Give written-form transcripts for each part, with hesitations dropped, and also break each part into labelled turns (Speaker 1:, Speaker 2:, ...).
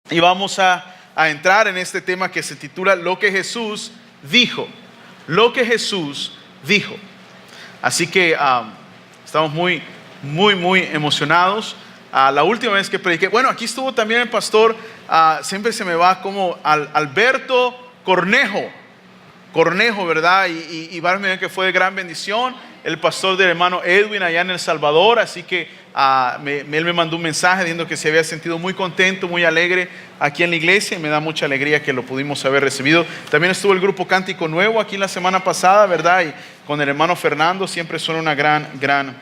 Speaker 1: Y vamos a entrar en este tema que se titula Lo que Jesús dijo. Lo que Jesús dijo. Así que estamos muy emocionados. La última vez que prediqué, bueno, aquí estuvo también el pastor, siempre se me va como Alberto Cornejo, ¿verdad? Y varios que fue de gran bendición. El pastor del hermano Edwin allá en El Salvador, así que él me mandó un mensaje diciendo que se había sentido muy contento, muy alegre aquí en la iglesia, y me da mucha alegría que lo pudimos haber recibido. También estuvo el grupo Cántico Nuevo aquí la semana pasada, ¿verdad? Y con el hermano Fernando siempre son una gran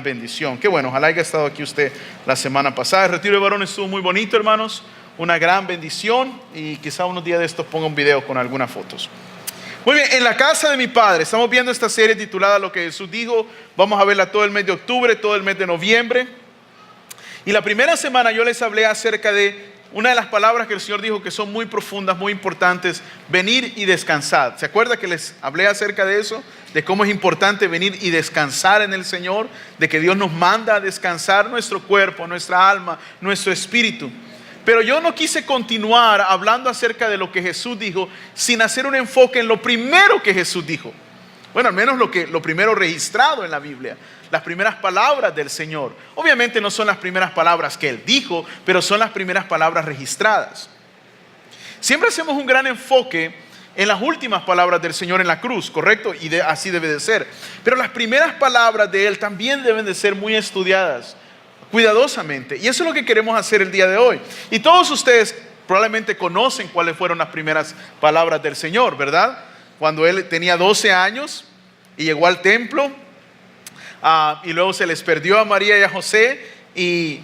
Speaker 1: bendición. Qué bueno, ojalá haya estado aquí usted la semana pasada. El retiro de varones estuvo muy bonito, hermanos, una gran bendición, y quizá unos días de estos ponga un video con algunas fotos. Muy bien, en la casa de mi padre estamos viendo esta serie titulada Lo que Jesús dijo. Vamos a verla todo el mes de octubre, todo el mes de noviembre. Y la primera semana yo les hablé acerca de una de las palabras que el Señor dijo que son muy profundas, muy importantes: venir y descansar. ¿Se acuerda que les hablé acerca de eso? De cómo es importante venir y descansar en el Señor, de que Dios nos manda a descansar nuestro cuerpo, nuestra alma, nuestro espíritu. Pero yo no quise continuar hablando acerca de lo que Jesús dijo sin hacer un enfoque en lo primero que Jesús dijo. Bueno, al menos lo primero registrado en la Biblia, las primeras palabras del Señor. Obviamente no son las primeras palabras que Él dijo, pero son las primeras palabras registradas. Siempre hacemos un gran enfoque en las últimas palabras del Señor en la cruz, ¿correcto? Y así debe de ser. Pero las primeras palabras de Él también deben de ser muy estudiadas cuidadosamente. Y eso es lo que queremos hacer el día de hoy. Y todos ustedes probablemente conocen cuáles fueron las primeras palabras del Señor, ¿verdad? Cuando Él tenía 12 años y llegó al templo, y luego se les perdió a María y a José. Y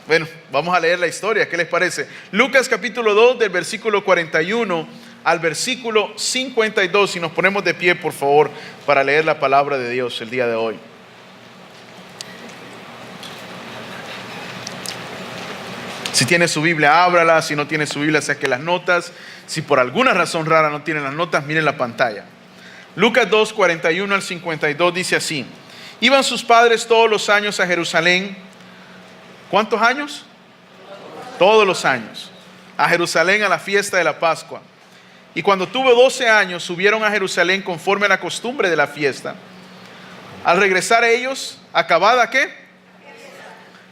Speaker 1: bueno, vamos a leer la historia, ¿qué les parece? Lucas capítulo 2 del versículo 41 al versículo 52. Si nos ponemos de pie, por favor, para leer la palabra de Dios el día de hoy. Si tiene su Biblia, ábrala. Si no tiene su Biblia, saque las notas. Si por alguna razón rara no tiene las notas, miren la pantalla. Lucas 2, 41 al 52 dice así: iban sus padres todos los años a Jerusalén. ¿Cuántos años? Todos los años. A Jerusalén a la fiesta de la Pascua. Y cuando tuvo 12 años, subieron a Jerusalén conforme a la costumbre de la fiesta. Al regresar ellos, ¿acabada qué?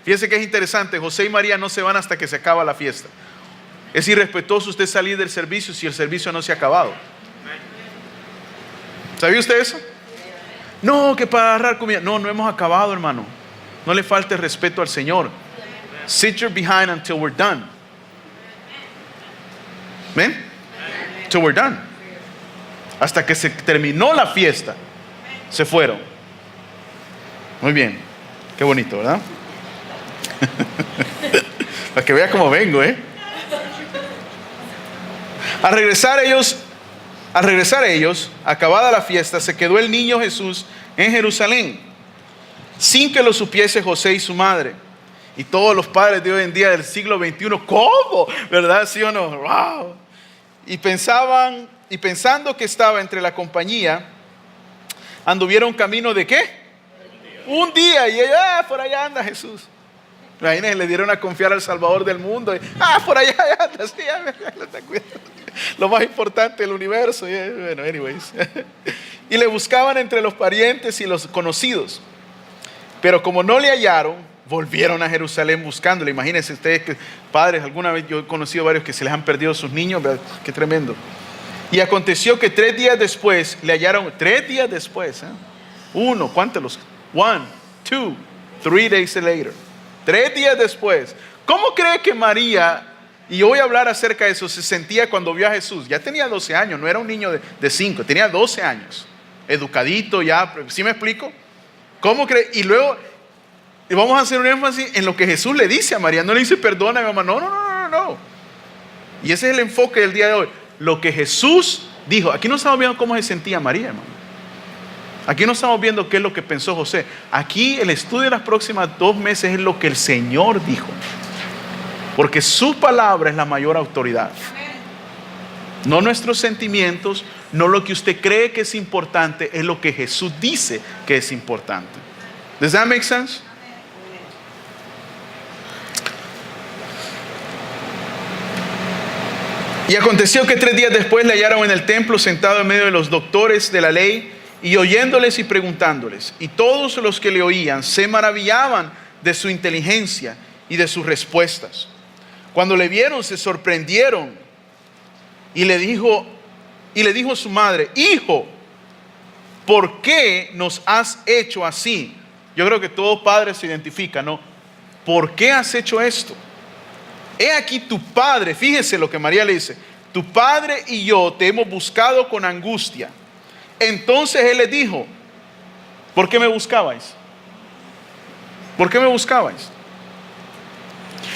Speaker 1: Fíjense que es interesante, José y María no se van hasta que se acaba la fiesta. Es irrespetuoso usted salir del servicio si el servicio no se ha acabado. ¿Sabía usted eso? No, que para agarrar comida. No hemos acabado, hermano. No le falte respeto al Señor. Sit your behind until we're done. ¿Ven? Until we're done. Hasta que se terminó la fiesta, se fueron. Muy bien. Qué bonito, ¿verdad? Para que vea cómo vengo, Al regresar ellos, acabada la fiesta, se quedó el niño Jesús en Jerusalén, sin que lo supiese José y su madre. Y todos los padres de hoy en día del siglo XXI, ¿cómo? ¿Verdad? ¿Sí o no? ¡Wow! Y pensando que estaba entre la compañía, anduvieron camino de ¿qué? Un día. Y ella, por allá anda Jesús. Imagínense, le dieron a confiar al Salvador del mundo. Por allá anda, sí, lo más importante del universo. Bueno, anyways. Y le buscaban entre los parientes y los conocidos. Pero como no le hallaron, volvieron a Jerusalén buscándole. Imagínense ustedes que padres, alguna vez yo he conocido varios que se les han perdido sus niños. ¿Verdad? Qué tremendo. Y aconteció que 3 días después le hallaron. 3 días después, uno, ¿cuántos? 1, 2, 3 days later. 3 días después. ¿Cómo cree que María, y yo voy a hablar acerca de eso, se sentía cuando vio a Jesús? Ya tenía 12 años, no era un niño de 5, tenía 12 años. Educadito ya, ¿sí me explico? ¿Cómo cree? Y luego, vamos a hacer un énfasis en lo que Jesús le dice a María. No le dice perdona, mamá, no. Y ese es el enfoque del día de hoy. Lo que Jesús dijo. Aquí no estamos viendo cómo se sentía María, hermano. Aquí no estamos viendo qué es lo que pensó José. Aquí el estudio de las próximas 2 meses es lo que el Señor dijo. Porque su palabra es la mayor autoridad. No nuestros sentimientos, no lo que usted cree que es importante, es lo que Jesús dice que es importante. Does that make sense? Y aconteció que 3 días después le hallaron en el templo sentado en medio de los doctores de la ley y oyéndoles y preguntándoles. Y todos los que le oían se maravillaban de su inteligencia y de sus respuestas. Cuando le vieron se sorprendieron y le dijo su madre: Hijo, ¿por qué nos has hecho así? Yo creo que todo padre se identifica, ¿no? ¿Por qué has hecho esto? He aquí tu padre, fíjese lo que María le dice: tu padre y yo te hemos buscado con angustia. Entonces él le dijo: ¿por qué me buscabais? ¿Por qué me buscabais?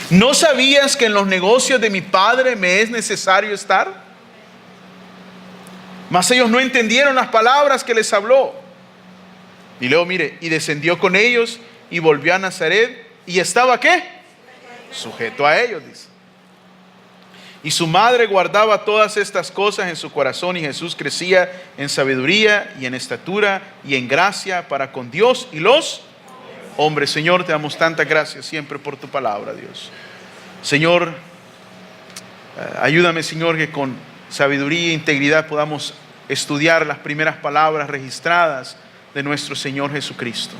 Speaker 1: ¿No sabías que en los negocios de mi padre me es necesario estar? Mas ellos no entendieron las palabras que les habló. Y luego mire, y descendió con ellos y volvió a Nazaret y estaba ¿qué? Sujeto a ellos, dice. Y su madre guardaba todas estas cosas en su corazón, y Jesús crecía en sabiduría y en estatura y en gracia para con Dios y los hombres. Señor, te damos tantas gracias siempre por tu palabra, Dios. Señor, ayúdame, Señor, que con sabiduría e integridad podamos estudiar las primeras palabras registradas de nuestro Señor Jesucristo.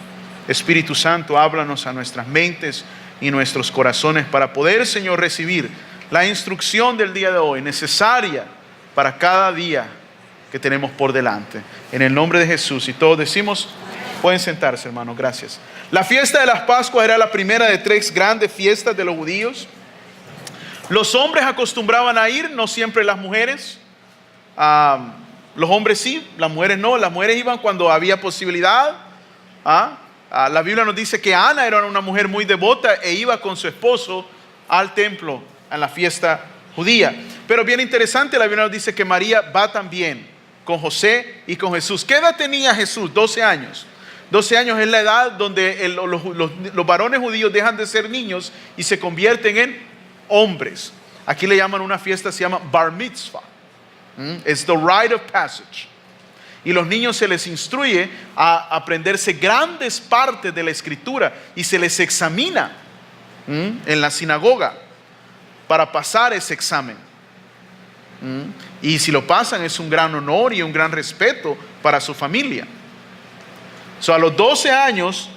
Speaker 1: Espíritu Santo, háblanos a nuestras mentes y nuestros corazones para poder, Señor, recibir la instrucción del día de hoy, necesaria para cada día que tenemos por delante. En el nombre de Jesús. Y todos decimos, pueden sentarse, hermanos, gracias. La fiesta de las Pascuas era la primera de 3 grandes fiestas de los judíos. Los hombres acostumbraban a ir, no siempre las mujeres. Los hombres sí, las mujeres no. Las mujeres iban cuando había posibilidad. La Biblia nos dice que Ana era una mujer muy devota e iba con su esposo al templo en la fiesta judía. Pero bien interesante, la Biblia nos dice que María va también con José y con Jesús. ¿Qué edad tenía Jesús? 12 años. 12 años es la edad donde los varones judíos dejan de ser niños y se convierten en hombres. Aquí le llaman una fiesta, se llama Bar Mitzvah. Es the rite of passage. Y los niños se les instruye a aprenderse grandes partes de la escritura y se les examina en la sinagoga para pasar ese examen. Y si lo pasan es un gran honor y un gran respeto para su familia. A los 12 años,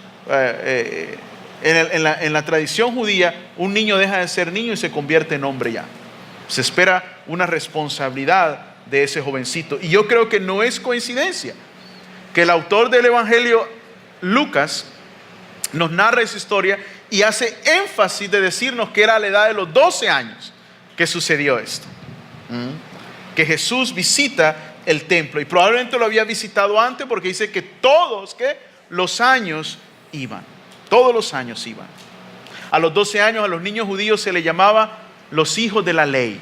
Speaker 1: en la tradición judía, un niño deja de ser niño y se convierte en hombre ya. Se espera una responsabilidad de ese jovencito. Y yo creo que no es coincidencia que el autor del Evangelio, Lucas, nos narra esa historia y hace énfasis de decirnos que era a la edad de los 12 años que sucedió esto. Que Jesús visita el templo, y probablemente lo había visitado antes porque dice que todos los años iban. Todos los años iban. A los 12 años a los niños judíos se les llamaba los hijos de la ley.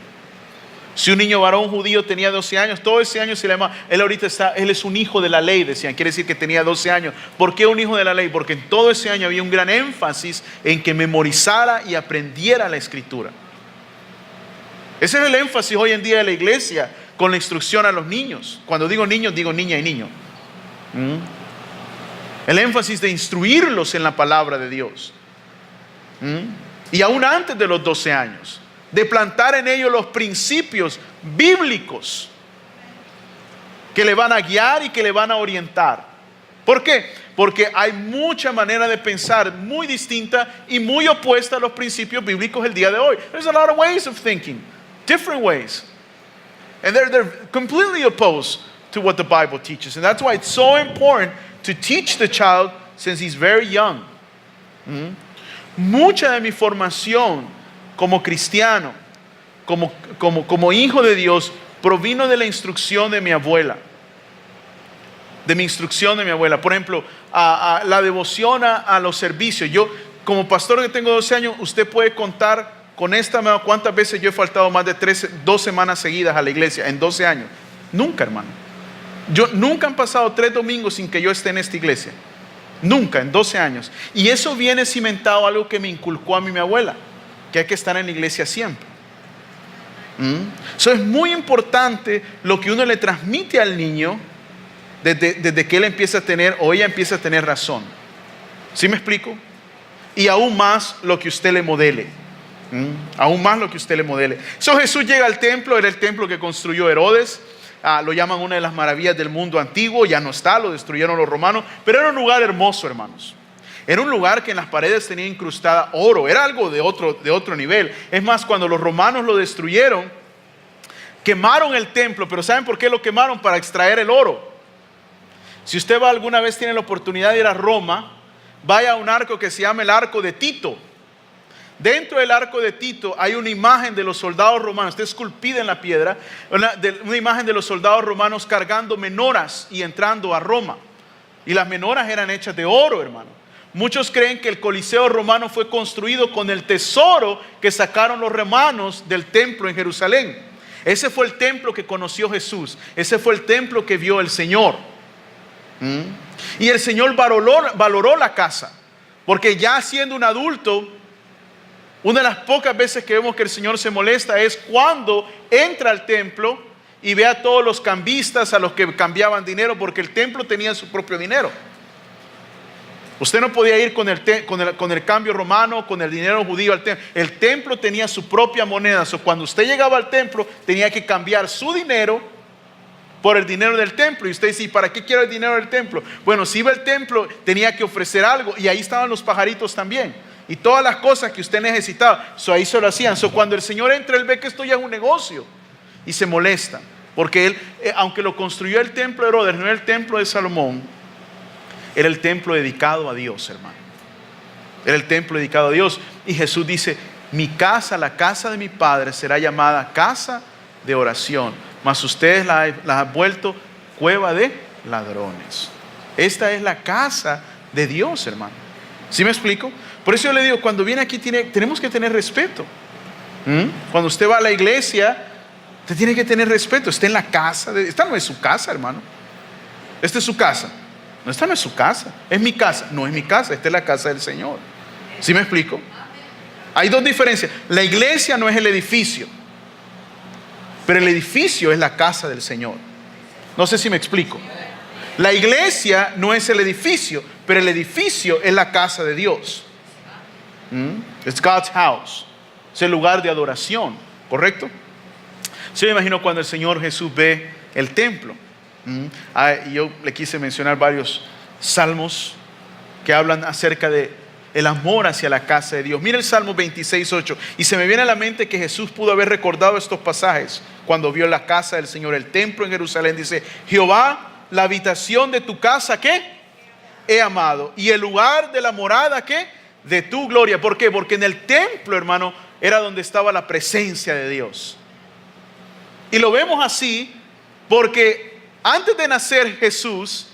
Speaker 1: Si un niño varón judío tenía 12 años, todo ese año se le llama, él es un hijo de la ley, decían, quiere decir que tenía 12 años. ¿Por qué un hijo de la ley? Porque en todo ese año había un gran énfasis en que memorizara y aprendiera la escritura. Ese es el énfasis hoy en día de la iglesia con la instrucción a los niños. Cuando digo niños, digo niña y niño. El énfasis de instruirlos en la palabra de Dios. Y aún antes de los 12 años. De plantar en ellos los principios bíblicos que le van a guiar y que le van a orientar. ¿Por qué? Porque hay mucha manera de pensar muy distinta y muy opuesta a los principios bíblicos el día de hoy. There's a lot of ways of thinking, different ways. And they're completely opposed to what the Bible teaches. And that's why it's so important to teach the child since he's very young. Mucha de mi formación como cristiano, como hijo de Dios, provino de la instrucción de mi abuela. De mi instrucción de mi abuela. Por ejemplo, la devoción a los servicios. Yo, como pastor que tengo 12 años, usted puede contar con esta mano cuántas veces yo he faltado más de 2 semanas seguidas a la iglesia en 12 años. Nunca, hermano. Nunca han pasado 3 domingos sin que yo esté en esta iglesia. Nunca, en 12 años. Y eso viene cimentado, algo que me inculcó a mí mi abuela, que hay que estar en la iglesia siempre. Eso es muy importante lo que uno le transmite al niño desde que él empieza a tener o ella empieza a tener razón. ¿Sí me explico? Y aún más lo que usted le modele. Aún más lo que usted le modele. Jesús llega al templo, era el templo que construyó Herodes. Lo llaman una de las maravillas del mundo antiguo. Ya no está, lo destruyeron los romanos. Pero era un lugar hermoso, hermanos. Era un lugar que en las paredes tenía incrustada oro. Era algo de otro nivel. Es más, cuando los romanos lo destruyeron, quemaron el templo. Pero ¿saben por qué lo quemaron? Para extraer el oro. Si usted va alguna vez, tiene la oportunidad de ir a Roma, vaya a un arco que se llama el Arco de Tito. Dentro del Arco de Tito hay una imagen de los soldados romanos, está esculpida en la piedra, una imagen de los soldados romanos cargando menorás y entrando a Roma. Y las menorás eran hechas de oro, hermano. Muchos creen que el Coliseo romano fue construido con el tesoro que sacaron los romanos del templo en Jerusalén. Ese fue el templo que conoció Jesús. Ese fue el templo que vio el Señor. Y el Señor valoró la casa, porque ya siendo un adulto, una de las pocas veces que vemos que el Señor se molesta es cuando entra al templo y ve a todos los cambistas, a los que cambiaban dinero, porque el templo tenía su propio dinero. Usted no podía ir con el cambio romano, con el dinero judío al templo. El templo tenía su propia moneda. Cuando usted llegaba al templo, tenía que cambiar su dinero por el dinero del templo. Y usted dice, ¿para qué quiero el dinero del templo? Bueno, si iba al templo, tenía que ofrecer algo. Y ahí estaban los pajaritos también. Y todas las cosas que usted necesitaba. Ahí se lo hacían. Cuando el Señor entra, Él ve que esto ya es un negocio. Y se molesta. Porque Él, aunque lo construyó el templo de Herodes, no era el templo de Salomón. Era el templo dedicado a Dios, hermano. Era el templo dedicado a Dios. Y Jesús dice, mi casa, la casa de mi Padre, será llamada casa de oración. Mas ustedes la han vuelto cueva de ladrones. Esta es la casa de Dios, hermano. ¿Sí me explico? Por eso yo le digo, cuando viene aquí tenemos que tener respeto. Cuando usted va a la iglesia, usted tiene que tener respeto. Está en la casa. Esta no es su casa, hermano. Esta es su casa. No, esta no es su casa. Es mi casa. No es mi casa. Esta es la casa del Señor. ¿Sí me explico? Hay dos diferencias. La iglesia no es el edificio, pero el edificio es la casa del Señor. No sé si me explico. La iglesia no es el edificio, pero el edificio es la casa de Dios. It's God's house. Es el lugar de adoración, ¿correcto? Sí, me imagino cuando el Señor Jesús ve el templo. Yo le quise mencionar varios salmos que hablan acerca de el amor hacia la casa de Dios. Mira el Salmo 26:8. Y se me viene a la mente que Jesús pudo haber recordado estos pasajes cuando vio la casa del Señor, el templo en Jerusalén. Dice, Jehová, la habitación de tu casa, ¿qué? He amado. Y el lugar de la morada, ¿qué? De tu gloria. ¿Por qué? Porque en el templo, hermano, era donde estaba la presencia de Dios. Y lo vemos así porque antes de nacer Jesús,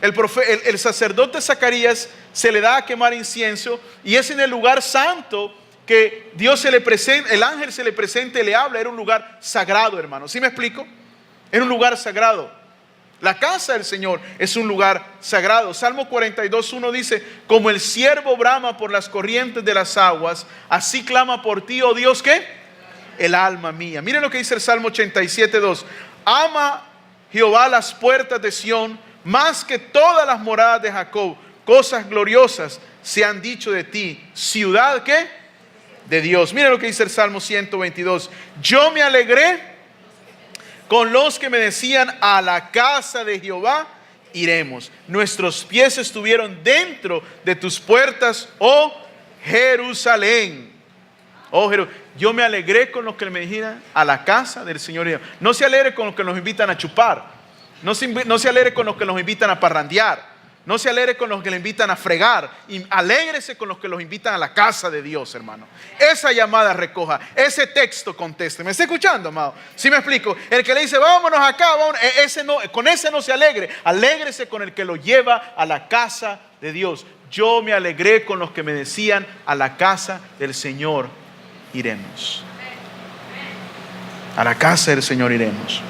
Speaker 1: el sacerdote Zacarías se le da a quemar incienso, y es en el lugar santo que Dios se le presenta, el ángel se le presenta y le habla. Era un lugar sagrado, hermano. ¿Sí me explico? Era un lugar sagrado. La casa del Señor es un lugar sagrado. Salmo 42:1 dice, como el ciervo brama por las corrientes de las aguas, así clama por ti, oh Dios, ¿qué? El alma mía. Miren lo que dice el Salmo 87:2. Ama Jehová las puertas de Sión, más que todas las moradas de Jacob. Cosas gloriosas se han dicho de ti, ciudad, ¿qué? De Dios. Mira lo que dice el Salmo 122. Yo me alegré con los que me decían, a la casa de Jehová iremos. Nuestros pies estuvieron dentro de tus puertas, oh Jerusalén. Oh Jerusalén. Yo me alegré con los que me dijeron, a la casa del Señor. No se alegre con los que nos invitan a chupar. No se alegre con los que nos invitan a parrandear. No se alegre con los que le invitan a fregar. Y alégrese con los que los invitan a la casa de Dios, hermano. Esa llamada recoja. Ese texto conteste. ¿Me está escuchando, amado? ¿Sí me explico? El que le dice, vámonos acá, vámonos, con ese no se alegre. Alégrese con el que lo lleva a la casa de Dios. Yo me alegré con los que me decían, a la casa del Señor iremos. A la casa del Señor iremos.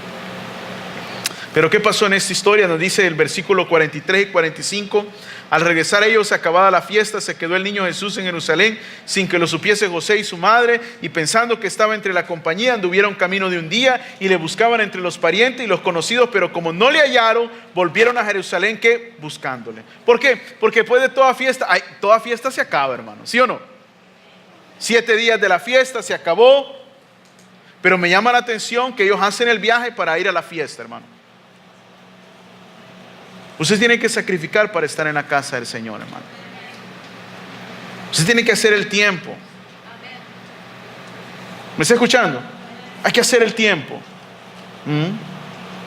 Speaker 1: Pero ¿qué pasó en esta historia? Nos dice el versículo 43 y 45. Al regresar ellos, acabada la fiesta, se quedó el niño Jesús en Jerusalén, sin que lo supiese José y su madre, y pensando que estaba entre la compañía, anduvieron camino de un día y le buscaban entre los parientes y los conocidos, pero como no le hallaron, volvieron a Jerusalén, ¿qué? Buscándole. ¿Por qué? Porque después de toda fiesta se acaba, hermano, ¿sí o no? 7 días de la fiesta, se acabó. Pero me llama la atención que ellos hacen el viaje para ir a la fiesta, hermano. Usted tiene que sacrificar para estar en la casa del Señor, hermano. Usted tiene que hacer el tiempo. ¿Me está escuchando? Hay que hacer el tiempo.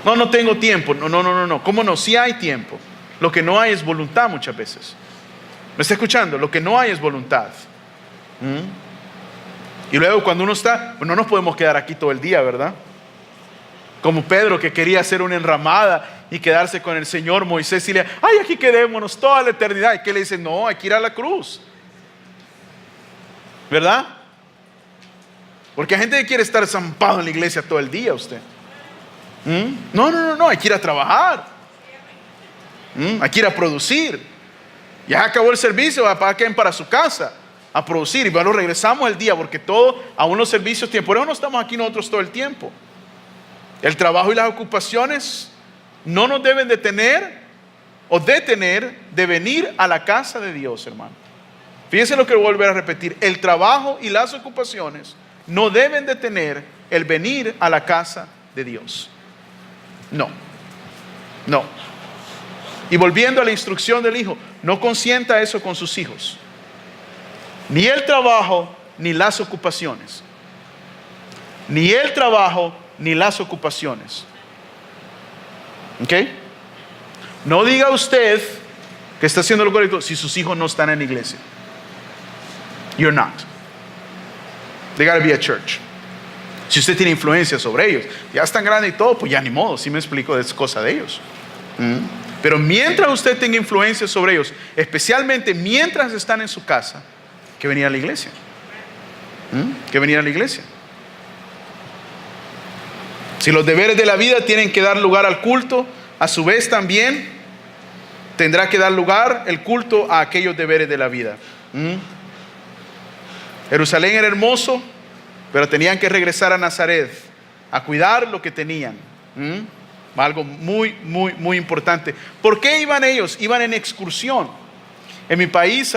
Speaker 1: No tengo tiempo. No. ¿Cómo no? Sí hay tiempo. Lo que no hay es voluntad muchas veces. ¿Me está escuchando? Lo que no hay es voluntad. Y luego cuando uno está, pues no nos podemos quedar aquí todo el día, ¿verdad? Como Pedro, que quería hacer una enramada y quedarse con el Señor. Moisés y le dice, ay, aquí quedémonos toda la eternidad. Y que le dice, no, hay que ir a la cruz, ¿verdad? Porque hay gente que quiere estar zampado en la iglesia todo el día, usted. No, hay que ir a trabajar. Hay que ir a producir. Ya acabó el servicio, para que para su casa a producir. Y bueno, regresamos el día, porque todo, aún los servicios tienen. Por eso no estamos aquí nosotros todo el tiempo. El trabajo y las ocupaciones no nos deben detener de venir a la casa de Dios, hermano. Fíjense lo que voy a volver a repetir. El trabajo y las ocupaciones no deben detener el venir a la casa de Dios. No. Y volviendo a la instrucción del hijo, no consienta eso con sus hijos. Ni el trabajo, ni las ocupaciones. Ni el trabajo, ni las ocupaciones. ¿Ok? No diga usted que está haciendo lo correcto si sus hijos no están en la iglesia. You're not. They gotta be at church. Si usted tiene influencia sobre ellos, ya están grandes y todo, pues ya ni modo, si me explico, es cosa de ellos. Pero mientras usted tenga influencia sobre ellos, especialmente mientras están en su casa, que venir a la iglesia. Que venir a la iglesia. Si los deberes de la vida tienen que dar lugar al culto, a su vez también tendrá que dar lugar el culto a aquellos deberes de la vida. Jerusalén era hermoso, pero tenían que regresar a Nazaret a cuidar lo que tenían. Algo muy importante. ¿Por qué iban ellos? Iban en excursión. En mi país,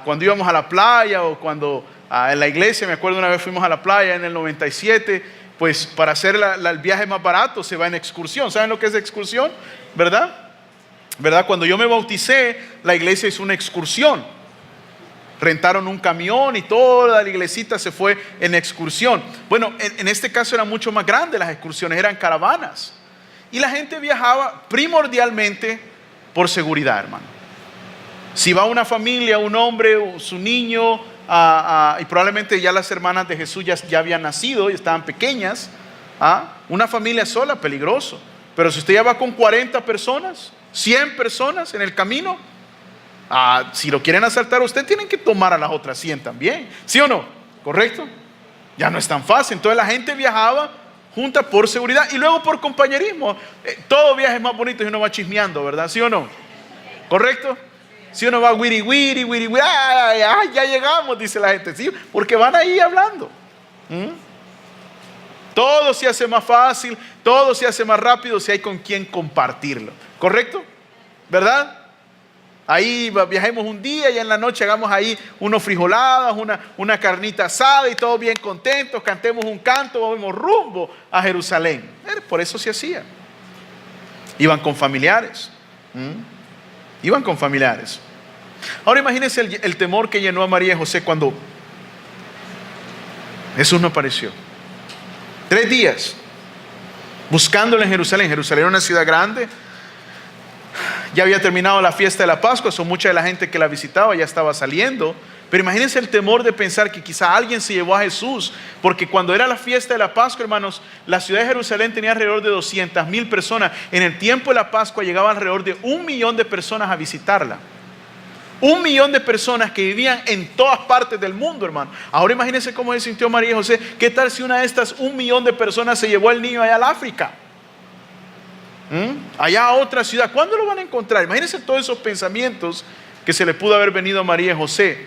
Speaker 1: cuando íbamos a la playa o cuando en la iglesia, me acuerdo una vez fuimos a la playa en el 97, pues para hacer el viaje más barato se va en excursión. ¿Saben lo que es excursión? ¿Verdad? Cuando yo me bauticé, la iglesia hizo una excursión. Rentaron un camión y toda la iglesita se fue en excursión. Bueno, en este caso eran mucho más grandes las excursiones, eran caravanas. Y la gente viajaba primordialmente por seguridad, hermano. Si va una familia, un hombre o su niño, y probablemente ya las hermanas de Jesús ya habían nacido y estaban pequeñas, una familia sola, peligroso. Pero si usted ya va con 40 personas, 100 personas en el camino, si lo quieren asaltar a usted, tienen que tomar a las otras 100 también. ¿Sí o no? ¿Correcto? Ya no es tan fácil. Entonces la gente viajaba junta por seguridad y luego por compañerismo. Todo viaje es más bonito si uno va chismeando, ¿verdad? ¿Sí o no? ¿Correcto? Si uno va wiri wiri, ya llegamos, dice la gente. Sí, porque van ahí hablando. Todo se hace más fácil, todo se hace más rápido si hay con quien compartirlo. ¿Correcto? ¿Verdad? Ahí viajemos un día y en la noche hagamos ahí unos frijoladas, una carnita asada y todos bien contentos, cantemos un canto, vamos rumbo a Jerusalén. Por eso se hacía. Iban con familiares. Iban con familiares. Ahora imagínense el temor que llenó a María y José cuando Jesús no apareció. 3 días buscándolo en Jerusalén. Jerusalén era una ciudad grande. Ya había terminado la fiesta de la Pascua, mucha de la gente que la visitaba ya estaba saliendo. Pero imagínense el temor de pensar que quizá alguien se llevó a Jesús, porque cuando era la fiesta de la Pascua, hermanos, la ciudad de Jerusalén tenía alrededor de 200,000 personas. En el tiempo de la Pascua llegaban alrededor de 1 millón de personas a visitarla. 1 millón de personas que vivían en todas partes del mundo, hermano. Ahora imagínense cómo se sintió María y José. ¿Qué tal si una de estas 1 millón de personas se llevó al niño allá al África? Allá a otra ciudad. ¿Cuándo lo van a encontrar? Imagínense todos esos pensamientos que se le pudo haber venido a María y José.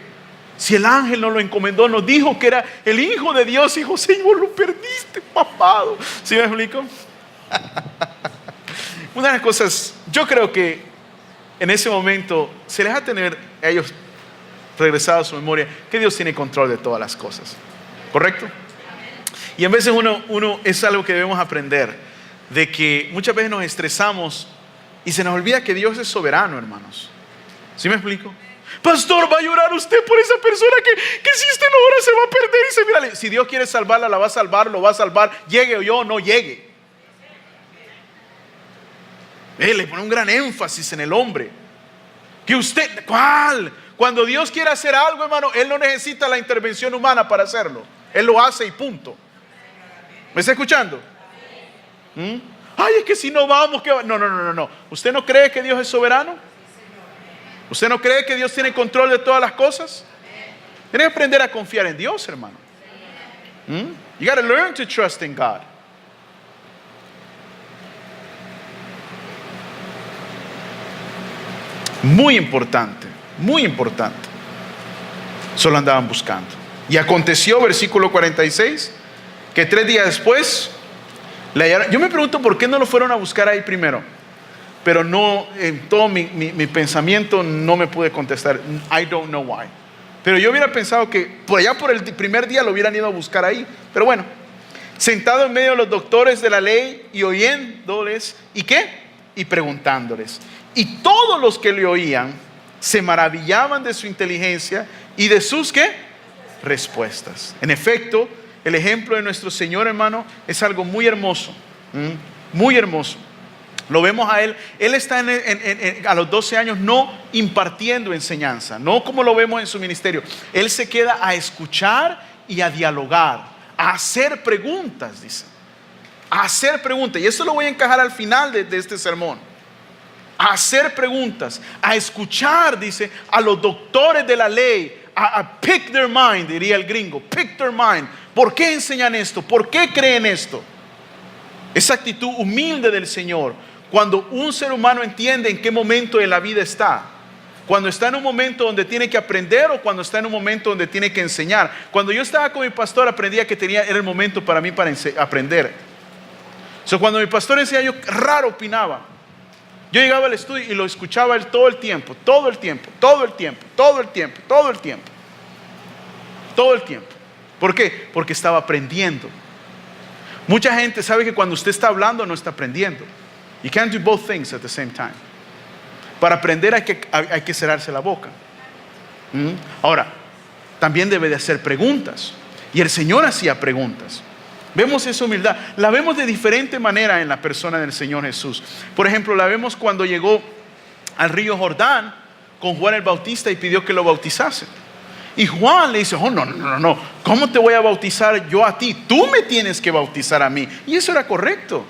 Speaker 1: Si el ángel nos lo encomendó, nos dijo que era el Hijo de Dios, y José, y vos lo perdiste, papado. ¿Sí me explico? Una de las cosas, yo creo que en ese momento se les va a tener a ellos regresado a su memoria que Dios tiene control de todas las cosas. ¿Correcto? Y a veces uno es algo que debemos aprender, de que muchas veces nos estresamos y se nos olvida que Dios es soberano, hermanos. ¿Sí me explico? Pastor, va a llorar usted por esa persona que si usted no ora se va a perder y se mira. Si Dios quiere salvarla, la va a salvar, lo va a salvar, llegue o yo no llegue. Le pone un gran énfasis en el hombre. Que usted, ¿cuál? Cuando Dios quiere hacer algo, hermano, Él no necesita la intervención humana para hacerlo. Él lo hace y punto. ¿Me está escuchando? Ay, es que si no vamos, ¿qué va? No. ¿Usted no cree que Dios es soberano? ¿Usted no cree que Dios tiene control de todas las cosas? Tiene que aprender a confiar en Dios, hermano. You got to learn to trust in God. Muy importante, muy importante. Solo andaban buscando. Y aconteció, versículo 46, que 3 días después le hallaron. Yo me pregunto por qué no lo fueron a buscar ahí primero. Pero no, en todo mi pensamiento no me pude contestar. I don't know why. Pero yo hubiera pensado que por allá por el primer día lo hubieran ido a buscar ahí. Pero bueno, sentado en medio de los doctores de la ley y oyéndoles, ¿y qué? Y preguntándoles. Y todos los que le oían se maravillaban de su inteligencia y de sus, ¿qué? Respuestas. En efecto, el ejemplo de nuestro Señor, hermano, es algo muy hermoso. Muy hermoso. Lo vemos a Él. Él está a los 12 años no impartiendo enseñanza, no como lo vemos en su ministerio. Él se queda a escuchar y a dialogar, a hacer preguntas, dice. A hacer preguntas. Y eso lo voy a encajar al final de este sermón. A hacer preguntas, a escuchar, dice, a los doctores de la ley, a pick their mind, diría el gringo, pick their mind. ¿Por qué enseñan esto? ¿Por qué creen esto? Esa actitud humilde del Señor. Cuando un ser humano entiende en qué momento de la vida está, cuando está en un momento donde tiene que aprender o cuando está en un momento donde tiene que enseñar. Cuando yo estaba con mi pastor aprendía que era el momento para mí para aprender. Cuando mi pastor enseñaba, yo raro opinaba. Yo llegaba al estudio y lo escuchaba él todo el tiempo. ¿Por qué? Porque estaba aprendiendo. Mucha gente sabe que cuando usted está hablando no está aprendiendo. You can't do both things at the same time. Para aprender hay que cerrarse la boca. Ahora, también debe de hacer preguntas. Y el Señor hacía preguntas. Vemos esa humildad. La vemos de diferente manera en la persona del Señor Jesús. Por ejemplo, la vemos cuando llegó al río Jordán con Juan el Bautista y pidió que lo bautizasen. Y Juan le dice, no, ¿cómo te voy a bautizar yo a ti? Tú me tienes que bautizar a mí. Y eso era correcto.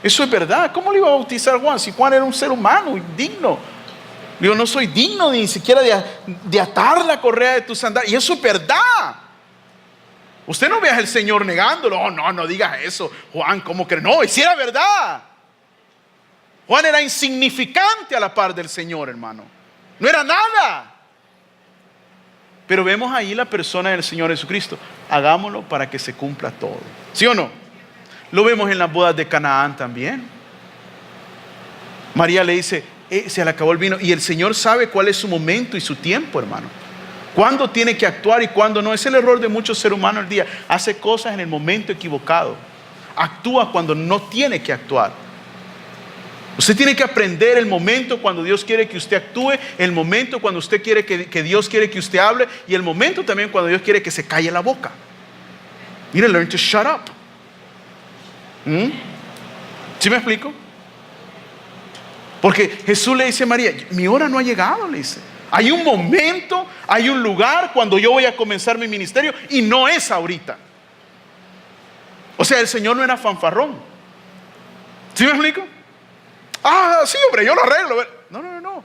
Speaker 1: Eso es verdad. ¿Cómo le iba a bautizar Juan? Si Juan era un ser humano digno. Digo, no soy digno ni siquiera de atar la correa de tu sandalia. Y eso es verdad. Usted no ve al Señor negándolo. No digas eso, Juan, ¿cómo crees? No, si era verdad. Juan era insignificante a la par del Señor, hermano. No era nada. Pero vemos ahí la persona del Señor Jesucristo. Hagámoslo para que se cumpla todo. ¿Sí o no? Lo vemos en las bodas de Canaán también. María le dice, se le acabó el vino. Y el Señor sabe cuál es su momento y su tiempo, hermano. Cuándo tiene que actuar y cuándo no. Es el error de muchos seres humanos el día. Hace cosas en el momento equivocado. Actúa cuando no tiene que actuar. Usted tiene que aprender el momento cuando Dios quiere que usted actúe, el momento cuando usted quiere que Dios quiere que usted hable, y el momento también cuando Dios quiere que se calle la boca. Mire, learn to shut up. ¿Sí me explico? Porque Jesús le dice a María, mi hora no ha llegado, le dice. Hay un momento, hay un lugar cuando yo voy a comenzar mi ministerio y no es ahorita. O sea, el Señor no era fanfarrón. ¿Sí me explico? Sí, hombre, yo lo arreglo. No.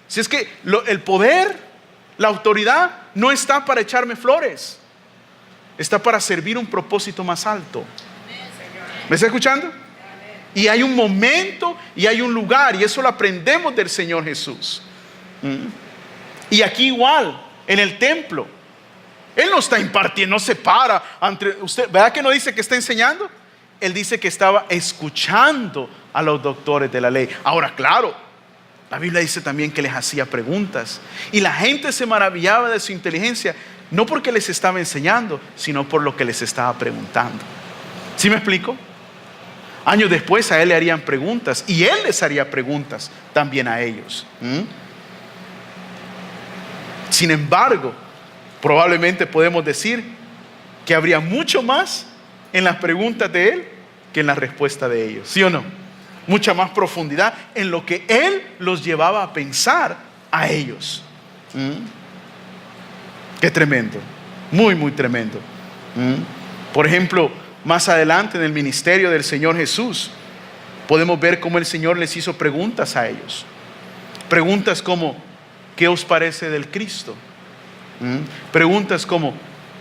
Speaker 1: Si es que el poder, la autoridad no está para echarme flores. Está para servir un propósito más alto. ¿Me está escuchando? Y hay un momento y hay un lugar, y eso lo aprendemos del Señor Jesús. Y aquí igual, en el templo, Él no está impartiendo, no se para entre usted. ¿Verdad que no dice que está enseñando? Él dice que estaba escuchando a los doctores de la ley. Ahora, claro, La Biblia dice también que les hacía preguntas. Y la gente se maravillaba de su inteligencia, no porque les estaba enseñando, sino por lo que les estaba preguntando. ¿Sí me explico? Años después a él le harían preguntas y él les haría preguntas también a ellos. Sin embargo, probablemente podemos decir que habría mucho más en las preguntas de él que en la respuesta de ellos. ¿Sí o no? Mucha más profundidad en lo que él los llevaba a pensar a ellos. Qué tremendo. Muy, muy tremendo. Por ejemplo, más adelante en el ministerio del Señor Jesús, podemos ver cómo el Señor les hizo preguntas a ellos. Preguntas como, ¿qué os parece del Cristo? Preguntas como,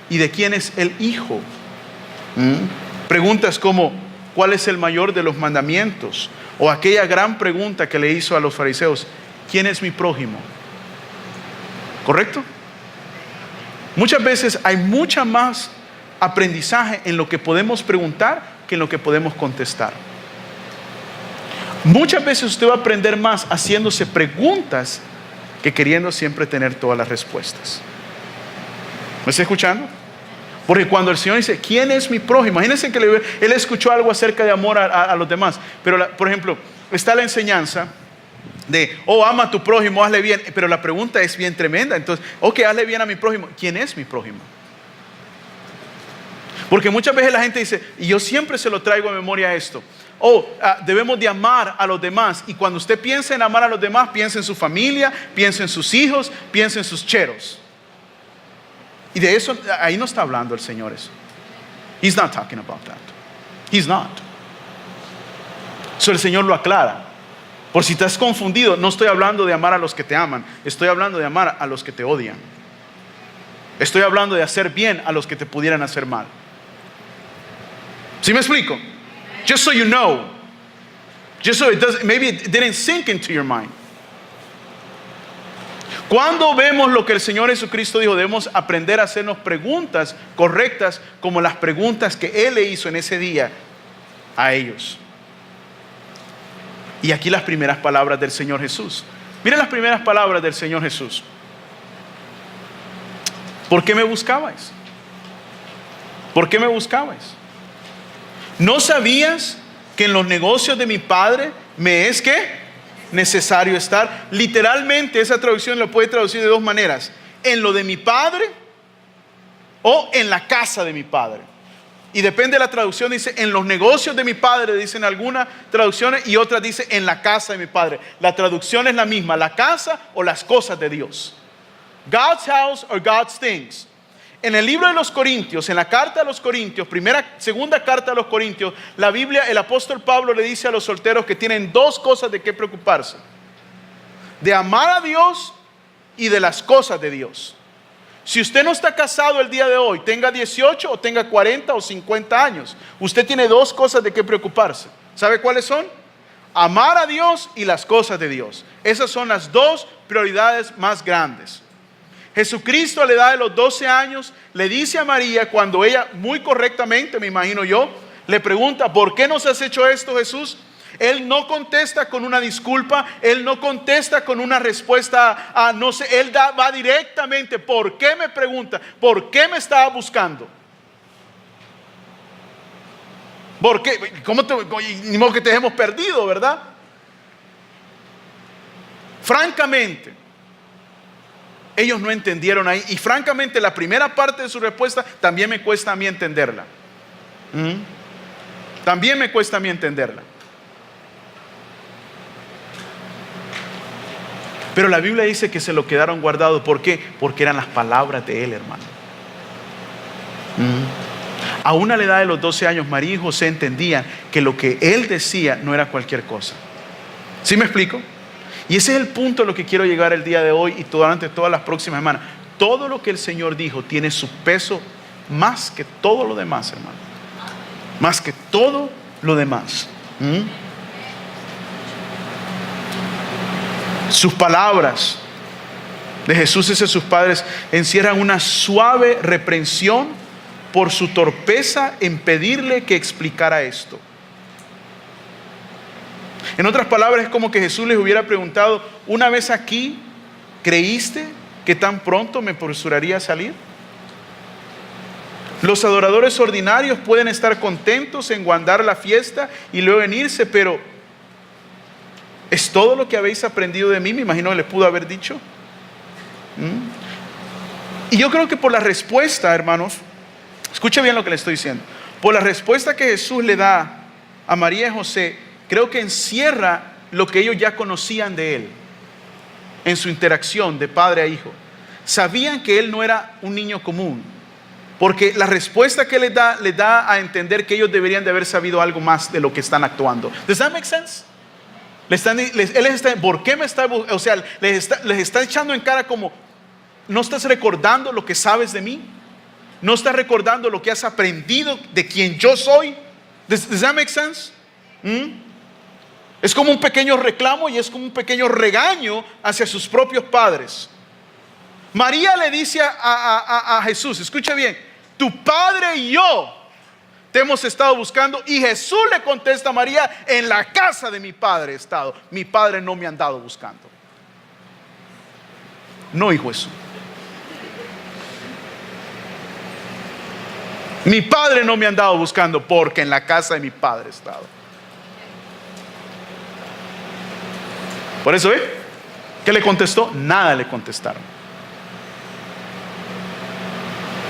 Speaker 1: ¿y de quién es el Hijo? Preguntas como, ¿cuál es el mayor de los mandamientos? O aquella gran pregunta que le hizo a los fariseos, ¿quién es mi prójimo? ¿Correcto? Muchas veces hay mucha más aprendizaje en lo que podemos preguntar que en lo que podemos contestar. Muchas veces usted va a aprender más haciéndose preguntas que queriendo siempre tener todas las respuestas. ¿Me está escuchando? Porque cuando el Señor dice, ¿quién es mi prójimo? Imagínense que él escuchó algo acerca de amor a los demás. Pero, por ejemplo, está la enseñanza de, ama a tu prójimo, hazle bien. Pero la pregunta es bien tremenda. Entonces, hazle bien a mi prójimo. ¿Quién es mi prójimo? Porque muchas veces la gente dice, y yo siempre se lo traigo a memoria esto, debemos de amar a los demás. Y cuando usted piensa en amar a los demás, piensa en su familia, piensa en sus hijos, piensa en sus cheros. Y de eso, ahí no está hablando el Señor eso. He's not talking about that. He's not. So el Señor lo aclara. Por si estás confundido, no estoy hablando de amar a los que te aman. Estoy hablando de amar a los que te odian. Estoy hablando de hacer bien a los que te pudieran hacer mal. ¿Sí me explico? Just so you know. Just so maybe it didn't sink into your mind. Cuando vemos lo que el Señor Jesucristo dijo, debemos aprender a hacernos preguntas correctas como las preguntas que Él le hizo en ese día a ellos. Y aquí las primeras palabras del Señor Jesús. Miren las primeras palabras del Señor Jesús. ¿Por qué me buscabais? ¿Por qué me buscabais? ¿No sabías que en los negocios de mi Padre me es ¿qué? Necesario estar? Literalmente esa traducción lo puede traducir de dos maneras: en lo de mi Padre o en la casa de mi Padre. Y depende de la traducción, dice en los negocios de mi Padre, dicen algunas traducciones, y otras dice en la casa de mi Padre. La traducción es la misma: la casa o las cosas de Dios. God's house or God's things. En el libro de los Corintios, en la carta a los Corintios, segunda carta a los Corintios, la Biblia, el apóstol Pablo le dice a los solteros que tienen dos cosas de qué preocuparse: de amar a Dios y de las cosas de Dios. Si usted no está casado el día de hoy, tenga 18 o tenga 40 o 50 años, usted tiene dos cosas de qué preocuparse. ¿Sabe cuáles son? Amar a Dios y las cosas de Dios. Esas son las dos prioridades más grandes. Jesucristo a la edad de los 12 años le dice a María, cuando ella muy correctamente, me imagino yo, le pregunta, ¿por qué nos has hecho esto, Jesús? Él no contesta con una disculpa, él no contesta con una respuesta a no sé, él va directamente. ¿Por qué me pregunta? ¿Por qué me estaba buscando? ¿Por qué? Ni modo que te hemos perdido, ¿verdad? Francamente, ellos no entendieron ahí. Y francamente la primera parte de su respuesta también me cuesta a mí entenderla. También me cuesta a mí entenderla. Pero la Biblia dice que se lo quedaron guardado. ¿Por qué? Porque eran las palabras de Él, hermano. Aún a la edad de los 12 años, María y José entendían que lo que Él decía no era cualquier cosa. ¿Sí me explico? Y ese es el punto a lo que quiero llegar el día de hoy y durante todas las próximas semanas. Todo lo que el Señor dijo tiene su peso más que todo lo demás, hermano. Más que todo lo demás. Sus palabras de Jesús y de sus padres encierran una suave reprensión por su torpeza en pedirle que explicara esto. En otras palabras, es como que Jesús les hubiera preguntado: una vez aquí, ¿creíste que tan pronto me apresuraría a salir? Los adoradores ordinarios pueden estar contentos en guardar la fiesta y luego en irse, pero ¿es todo lo que habéis aprendido de mí? Me imagino que les pudo haber dicho. Y yo creo que por la respuesta, hermanos, escuche bien lo que le estoy diciendo. Por la respuesta que Jesús le da a María y José, creo que encierra lo que ellos ya conocían de Él en su interacción de padre a hijo. Sabían que Él no era un niño común, porque la respuesta que les da a entender que ellos deberían de haber sabido algo más de lo que están actuando. ¿Does that make sense? ¿Por qué me está? O sea, les está echando en cara como: ¿no estás recordando lo que sabes de mí? ¿No estás recordando lo que has aprendido de quien yo soy? ¿Does that make sense? Es como un pequeño reclamo y es como un pequeño regaño hacia sus propios padres. María le dice a Jesús, escucha bien: tu padre y yo te hemos estado buscando. Y Jesús le contesta a María: en la casa de mi padre he estado. Mi padre no me ha andado buscando. No, hijo Jesús. Mi padre no me ha andado buscando, porque en la casa de mi padre he estado. Por eso, ¿qué le contestó? Nada le contestaron.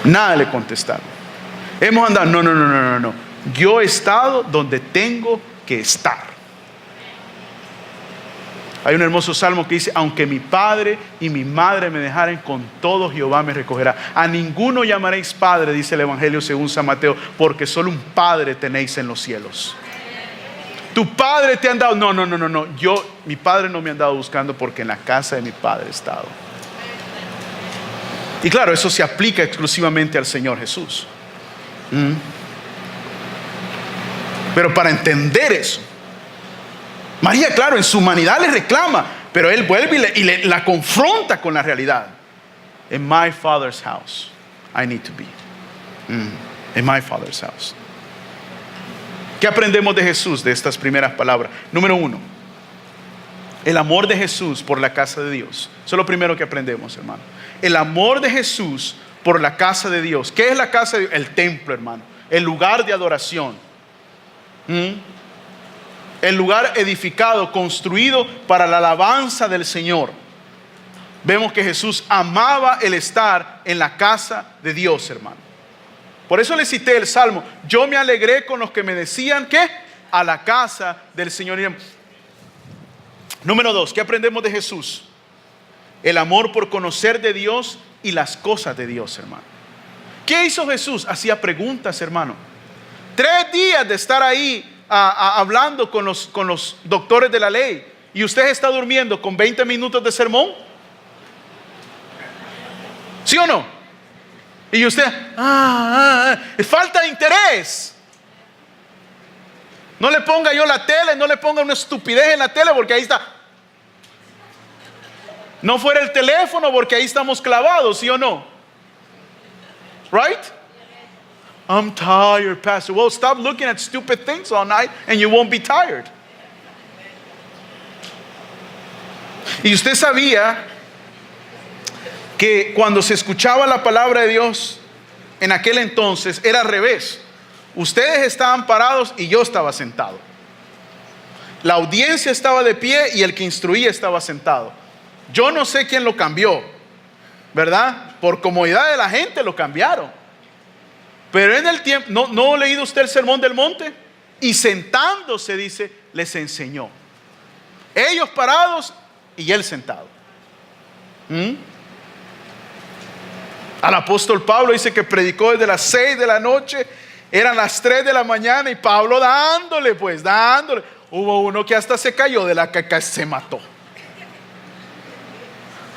Speaker 1: Nada le contestaron. Hemos andado, no. Yo he estado donde tengo que estar. Hay un hermoso salmo que dice: aunque mi padre y mi madre me dejaren, con todo Jehová me recogerá. A ninguno llamaréis padre, dice el Evangelio según San Mateo, porque solo un padre tenéis en los cielos. Tu padre te han dado. No. Mi padre no me ha andado buscando, porque en la casa de mi padre he estado. Y claro, eso se aplica exclusivamente al Señor Jesús. Pero para entender eso, María, claro, en su humanidad le reclama, pero Él vuelve y la confronta con la realidad. In my Father's house I need to be. In my Father's house. ¿Qué aprendemos de Jesús de estas primeras palabras? Número 1, el amor de Jesús por la casa de Dios. Eso es lo primero que aprendemos, hermano. El amor de Jesús por la casa de Dios. ¿Qué es la casa de Dios? El templo, hermano. El lugar de adoración. El lugar edificado, construido para la alabanza del Señor. Vemos que Jesús amaba el estar en la casa de Dios, hermano. Por eso le cité el Salmo: yo me alegré con los que me decían que a la casa del Señor iremos. Número 2, ¿qué aprendemos de Jesús? El amor por conocer de Dios y las cosas de Dios, hermano. ¿Qué hizo Jesús? Hacía preguntas, hermano. 3 días de estar ahí hablando con los doctores de la ley, y usted está durmiendo con 20 minutos de sermón. ¿Sí o no? Y usted, falta de interés. No le ponga yo la tele, no le ponga una estupidez en la tele, porque ahí está. No fuera el teléfono, porque ahí estamos clavados, ¿sí o no? Right? I'm tired, Pastor. Well, stop looking at stupid things all night and you won't be tired. Y usted sabía que cuando se escuchaba la palabra de Dios en aquel entonces era al revés. Ustedes estaban parados y yo estaba sentado. La audiencia estaba de pie y el que instruía estaba sentado. Yo no sé quién lo cambió, ¿verdad? Por comodidad de la gente lo cambiaron. Pero en el tiempo, ¿no ha leído usted el Sermón del Monte? Y sentándose, dice, les enseñó. Ellos parados y él sentado. Al apóstol Pablo dice que predicó desde las 6 de la noche, eran las 3 de la mañana, y Pablo dándole. Hubo uno que hasta se cayó de la caca, se mató.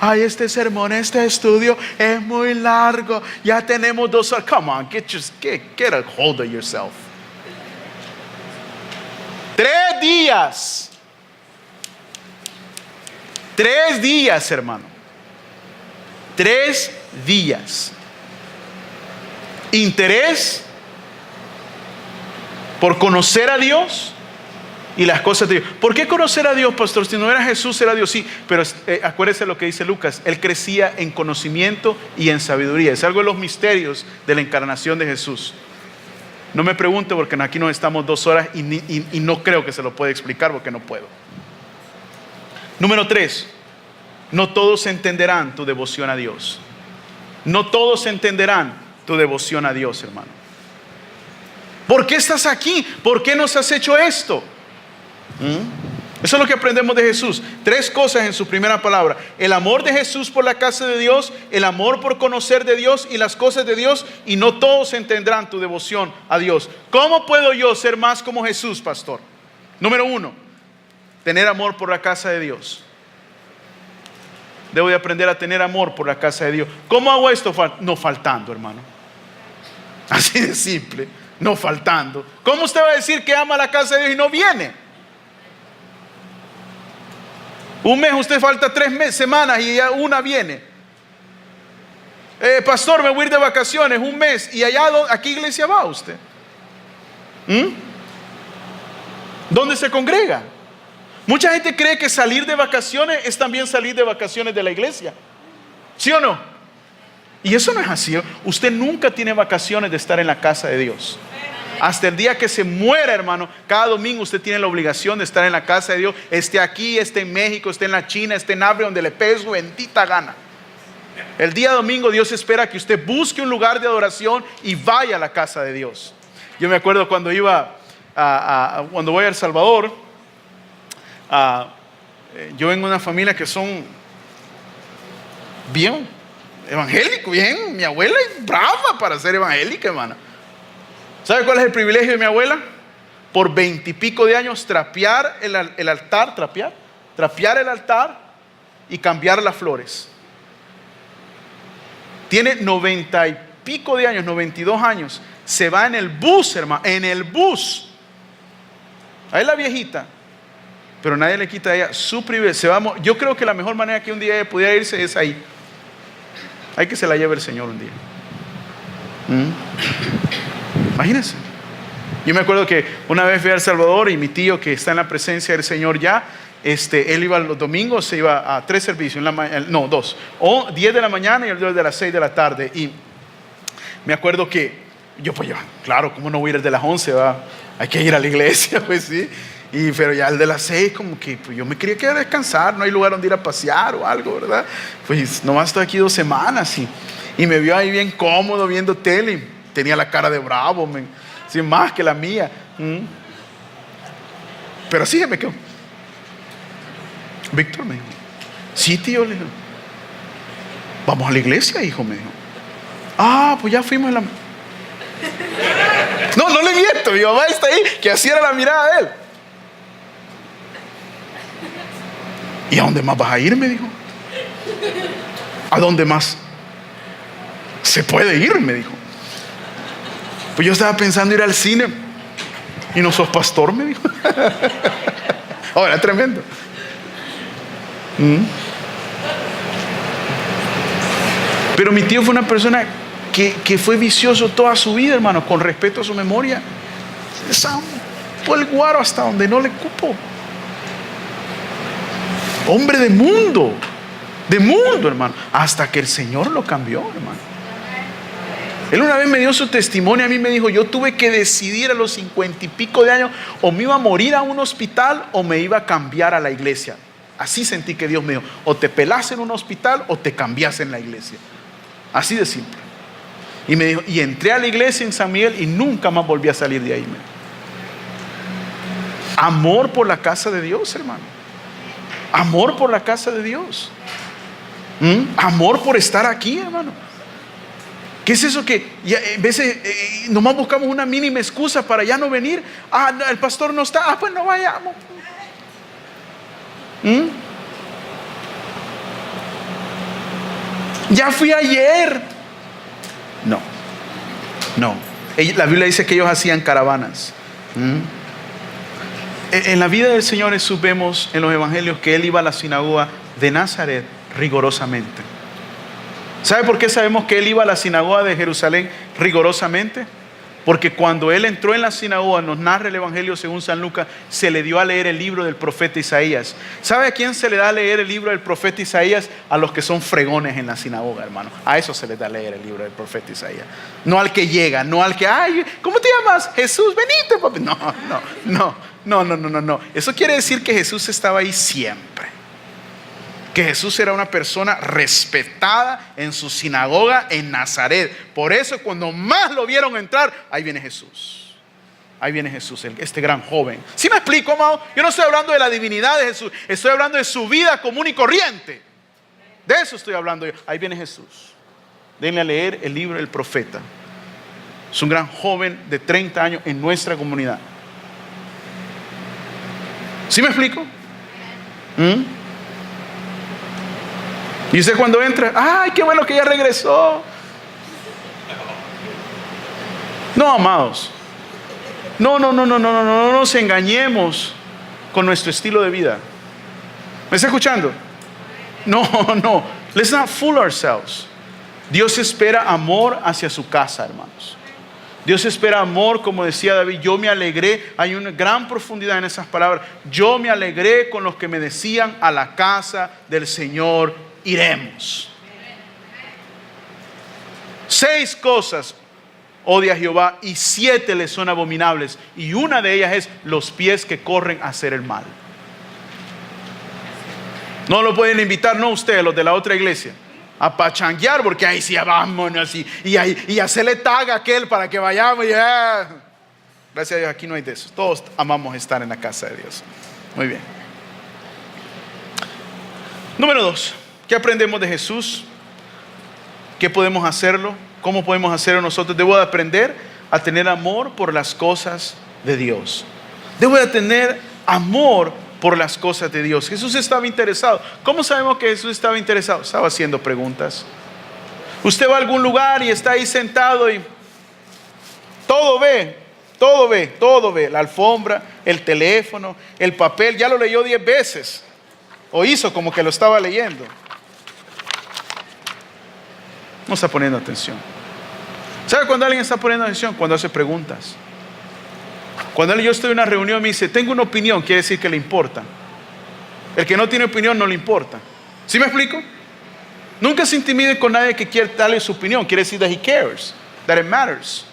Speaker 1: Ay, este sermón, este estudio es muy largo. Ya tenemos 2 horas. Come on, get a hold of yourself. 3 días. 3 días, hermano. 3 días. Interés por conocer a Dios y las cosas de Dios. ¿Por qué conocer a Dios, pastor? Si no era Jesús, era Dios. Sí, pero acuérdese lo que dice Lucas. Él crecía en conocimiento y en sabiduría. Es algo de los misterios de la encarnación de Jesús. No me pregunte porque aquí nos estamos 2 horas y no creo que se lo pueda explicar porque no puedo. Número 3. No todos entenderán tu devoción a Dios. No todos entenderán tu devoción a Dios, hermano. ¿Por qué estás aquí? ¿Por qué nos has hecho esto? Eso es lo que aprendemos de Jesús. 3 cosas en su primera palabra: el amor de Jesús por la casa de Dios, el amor por conocer de Dios y las cosas de Dios, y no todos entenderán tu devoción a Dios. ¿Cómo puedo yo ser más como Jesús, pastor? Número 1, tener amor por la casa de Dios. Debo de aprender a tener amor por la casa de Dios. ¿Cómo hago esto? No faltando, hermano. Así de simple, no faltando. ¿Cómo usted va a decir que ama la casa de Dios y no viene? Un mes usted falta 3 semanas y ya una viene. Pastor, me voy a ir de vacaciones un mes. ¿Y allá a qué iglesia va usted? ¿Dónde se congrega? Mucha gente cree que salir de vacaciones es también salir de vacaciones de la iglesia. ¿Sí o no? Y eso no es así. Usted nunca tiene vacaciones de estar en la casa de Dios. Hasta el día que se muera, hermano, cada domingo usted tiene la obligación de estar en la casa de Dios. Esté aquí, esté en México, esté en la China, esté en África, donde le pegue su bendita gana. El día domingo Dios espera que usted busque un lugar de adoración y vaya a la casa de Dios. Yo me acuerdo cuando cuando voy a El Salvador, yo vengo de una familia que son bien evangélicos, bien. Mi abuela es brava para ser evangélica, hermana. ¿Sabe cuál es el privilegio de mi abuela? Por 20 y pico de años trapear el altar, trapear el altar y cambiar las flores. Tiene 90 y pico de años, 92 años. Se va en el bus, hermano, en el bus. Ahí es la viejita, pero nadie le quita a ella su privilegio. Yo creo que la mejor manera que un día ella pudiera irse es ahí. Hay que se la lleve el Señor un día. Imagínense. Yo me acuerdo que una vez fui a El Salvador y mi tío, que está en la presencia del Señor ya, él iba los domingos, se iba a 3 servicios, 2, o 10 de la mañana y el 2 de las 6 de la tarde. Y me acuerdo que claro, ¿cómo no voy a ir el de las 11? ¿Va? Hay que ir a la iglesia, pues sí. Pero ya el de las 6, como que pues, yo me quería quedar a descansar, no hay lugar donde ir a pasear o algo, ¿verdad? Pues nomás estoy aquí 2 semanas y me vio ahí bien cómodo viendo tele. Tenía la cara de bravo, sin más que la mía. Pero así me quedó. Víctor me dijo: sí, tío, le dijo, vamos a la iglesia, hijo, me dijo. Pues ya fuimos a la... No le miento, mi mamá está ahí, que así era la mirada de él. ¿Y a dónde más vas a ir?, me dijo. ¿A dónde más se puede ir?, me dijo. Pues yo estaba pensando ir al cine. ¿Y no sos pastor?, me dijo. Era tremendo. Pero mi tío fue una persona que fue vicioso toda su vida, hermano, con respeto a su memoria. Fue el guaro hasta donde no le cupo. Hombre de mundo, hermano, hasta que el Señor lo cambió, hermano. Él una vez me dio su testimonio, a mí me dijo: yo tuve que decidir a los 50 y pico de años, o me iba a morir a un hospital o me iba a cambiar a la iglesia. Así sentí que Dios me dijo: o te pelás en un hospital o te cambias en la iglesia. Así de simple. Y me dijo, y entré a la iglesia en San Miguel y nunca más volví a salir de ahí. Amor por la casa de Dios, hermano. Amor por la casa de Dios. Amor por estar aquí, hermano. ¿Qué es eso que a veces nomás buscamos una mínima excusa para ya no venir? No, el pastor no está. Pues no vayamos. Ya fui ayer. No. La Biblia dice que ellos hacían caravanas. En la vida del Señor Jesús vemos en los evangelios que Él iba a la sinagoga de Nazaret rigorosamente. ¿Sabe por qué sabemos que Él iba a la sinagoga de Jerusalén rigorosamente? Porque cuando él entró en la sinagoga, nos narra el Evangelio según San Lucas, se le dio a leer el libro del profeta Isaías. ¿Sabe a quién se le da a leer el libro del profeta Isaías? A los que son fregones en la sinagoga, hermano. A eso se les da a leer el libro del profeta Isaías. No al que llega, no al que, ay, ¿cómo te llamas? Jesús, venite, papi. No. Eso quiere decir que Jesús estaba ahí siempre. Que Jesús era una persona respetada en su sinagoga en Nazaret. Por eso cuando más lo vieron entrar, ahí viene Jesús. Ahí viene Jesús, este gran joven. ¿Sí me explico, amado? Yo no estoy hablando de la divinidad de Jesús. Estoy hablando de su vida común y corriente. De eso estoy hablando yo. Ahí viene Jesús. Denle a leer el libro del profeta. Es un gran joven de 30 años en nuestra comunidad. ¿Sí me explico? Y usted cuando entra, ay, qué bueno que ya regresó. No, amados. No nos engañemos con nuestro estilo de vida. ¿Me está escuchando? No. Let's not fool ourselves. Dios espera amor hacia su casa, hermanos. Dios espera amor, como decía David. Yo me alegré, hay una gran profundidad en esas palabras. Yo me alegré con los que me decían, a la casa del Señor iremos. 6 cosas odia Jehová y 7 le son abominables, y una de ellas es los pies que corren a hacer el mal. No lo pueden invitar, no ustedes, los de la otra iglesia, a pachanguear, porque ahí sí vámonos y hacerle tag a aquel para que vayamos. Gracias a Dios, aquí no hay de eso. Todos amamos estar en la casa de Dios. Muy bien. Número 2. ¿Qué aprendemos de Jesús? ¿Qué podemos hacerlo? ¿Cómo podemos hacerlo nosotros? Debo de aprender a tener amor por las cosas de Dios. Debo de tener amor por las cosas de Dios. Jesús estaba interesado. ¿Cómo sabemos que Jesús estaba interesado? Estaba haciendo preguntas. Usted va a algún lugar y está ahí sentado y todo ve. La alfombra, el teléfono, el papel. Ya lo leyó 10 veces. O hizo como que lo estaba leyendo. No está poniendo atención. ¿Sabe cuando alguien está poniendo atención? Cuando hace preguntas. Cuando yo estoy en una reunión y me dice, tengo una opinión, quiere decir que le importa. El que no tiene opinión no le importa. ¿Sí me explico? Nunca se intimide con nadie que quiere darle su opinión. Quiere decir that he cares, that it matters.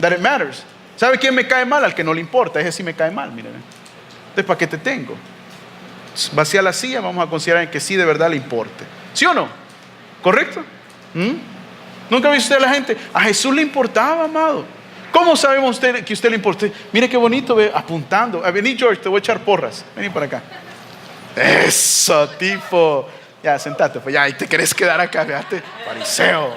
Speaker 1: That it matters. ¿Sabe quién me cae mal? Al que no le importa. Ese sí me cae mal, miren. Entonces, ¿para qué te tengo? Vacía la silla, vamos a considerar que sí de verdad le importe. ¿Sí o no? ¿Correcto? ¿Nunca ha visto usted a la gente? A Jesús le importaba, amado. ¿Cómo sabemos usted que a usted le importa? Mire qué bonito, ve, apuntando. Vení, George, te voy a echar porras. Vení para acá. Eso, tipo. Ya, sentate, pues ya, y te querés quedar acá, fíjate. Fariseo.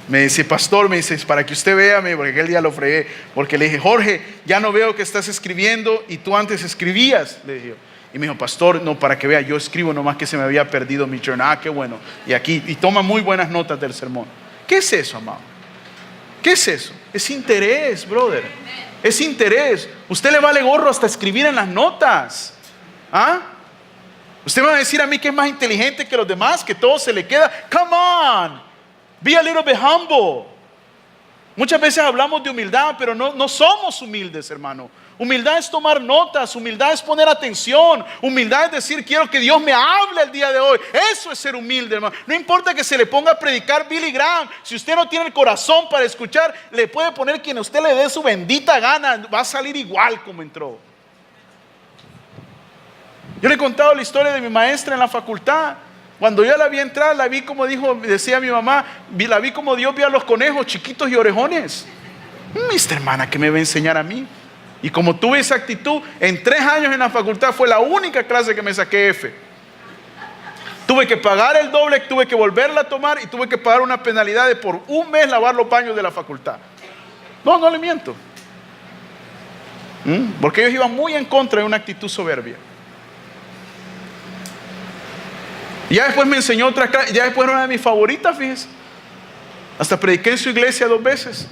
Speaker 1: Me dice, pastor, me dice, para que usted vea, porque aquel día lo fregué. Porque le dije, Jorge, ya no veo que estás escribiendo y tú antes escribías. Le dije, y me dijo, pastor, no, para que vea, yo escribo nomás que se me había perdido mi journal. Ah, qué bueno. Y aquí, y toma muy buenas notas del sermón. ¿Qué es eso, amado? ¿Qué es eso? Es interés, brother. Es interés. Usted le vale gorro hasta escribir en las notas. ¿Ah? Usted me va a decir a mí que es más inteligente que los demás, que todo se le queda. Come on. Be a little bit humble. Muchas veces hablamos de humildad, pero no somos humildes, hermano. Humildad es tomar notas, humildad es poner atención, humildad es decir, quiero que Dios me hable el día de hoy. Eso es ser humilde, hermano. No importa que se le ponga a predicar Billy Graham, si usted no tiene el corazón para escuchar, le puede poner quien usted le dé su bendita gana, va a salir igual como entró. Yo le he contado la historia de mi maestra en la facultad. Cuando yo la vi entrar, la vi como decía mi mamá, la vi como Dios vio a los conejos chiquitos y orejones. Esta hermana que me va a enseñar a mí. Y como tuve esa actitud, en 3 años en la facultad fue la única clase que me saqué F. Tuve que pagar el doble, tuve que volverla a tomar y tuve que pagar una penalidad de por 1 mes lavar los baños de la facultad. No le miento. Porque ellos iban muy en contra de una actitud soberbia. Y ya después me enseñó otra clase, ya después era una de mis favoritas, fíjense. Hasta prediqué en su iglesia 2 veces.